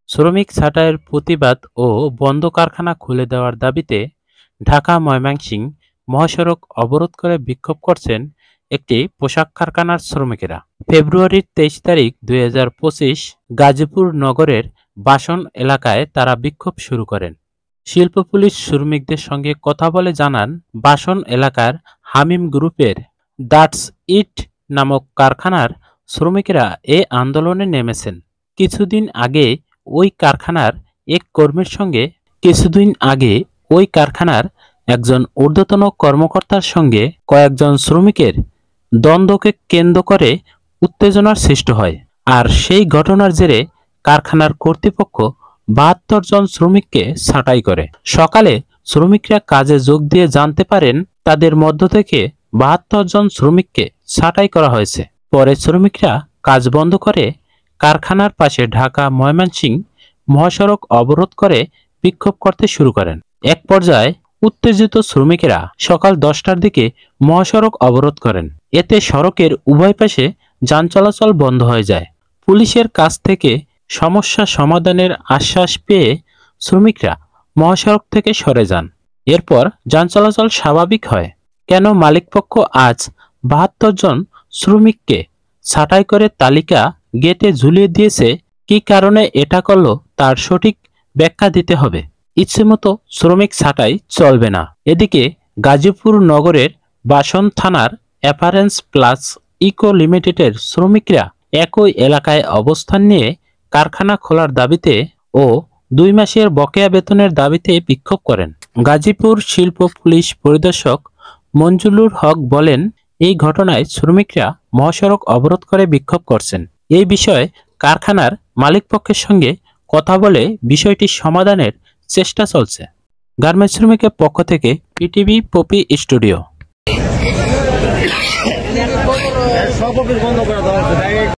শ্রমিক ছাঁটাইয়ের প্রতিবাদ ও বন্ধ কারখানা খুলে দেওয়ার দাবিতে ঢাকা ময়মনসিংহ মহাসড়ক অবরোধ করে বিক্ষোভ করছেন একটি পোশাক কারখানার শ্রমিকেরা। ফেব্রুয়ারির 23 তারিখ 2025 গাজীপুর নগরের বাসন এলাকায় তারা বিক্ষোভ শুরু করেন। শিল্প পুলিশ শ্রমিকদের সঙ্গে কথা বলে জানান, বাসন এলাকার হামিম গ্রুপের দ্যাটস ইট নামক কারখানার শ্রমিকেরা এ আন্দোলনে নেমেছেন। কিছুদিন আগে ওই কারখানার একজন ঊর্ধ্বতন কর্মকর্তার সঙ্গে কয়েকজন শ্রমিকের দ্বন্দ্বকে কেন্দ্র করে উত্তেজনার সৃষ্টি হয়। আর সেই ঘটনার জেরে কারখানার কর্তৃপক্ষ 72 জন শ্রমিককে ছাঁটাই করে। সকালে শ্রমিকরা কাজে যোগ দিয়ে জানতে পারেন তাদের মধ্য থেকে 72 জন শ্রমিককে ছাঁটাই করা হয়েছে। পরে শ্রমিকরা কাজ বন্ধ করে কারখানার পাশে ঢাকা ময়মনসিংহ মহাসড়ক অবরোধ করে বিক্ষোভ করতে শুরু করেন। এক পর্যায়ে উত্তেজিত শ্রমিকেরা সকাল 10টার দিকে মহাসড়ক অবরোধ করেন। এতে সড়কের উভয় পাশে যান চলাচল বন্ধ হয়ে যায়। পুলিশের কাছ থেকে সমস্যা সমাধানের আশ্বাস পেয়ে শ্রমিকরা মহাসড়ক থেকে সরে যান। এরপর যান চলাচল স্বাভাবিক হয়। কেন মালিকপক্ষ আজ 72 জন শ্রমিককে ছাঁটাই করে তালিকা গেটে ঝুলিয়ে দিয়েছে, কী কারণে এটা করলো তার সঠিক ব্যাখ্যা দিতে হবে। ইচ্ছেমতো শ্রমিক ছাঁটাই চলবে না। এদিকে গাজীপুর নগরের বাসন থানার অ্যাপারেন্স প্লাস ইকো লিমিটেডের শ্রমিকরা একই এলাকায় অবস্থান নিয়ে কারখানা খোলার দাবিতে ও 2 মাসের বকেয়া বেতনের দাবিতে বিক্ষোভ করেন। গাজীপুর শিল্প পুলিশ পরিদর্শক মঞ্জুরুল হক বলেন, এই ঘটনায় শ্রমিকরা মহাসড়ক অবরোধ করে বিক্ষোভ করছেন। এই বিষয়ে কারখানার মালিকপক্ষের সঙ্গে কথা বলে বিষয়টি সমাধানের চেষ্টা চলছে। গার্মেন্টস শ্রমিকের পক্ষ থেকে পিটিভি পপি স্টুডিও।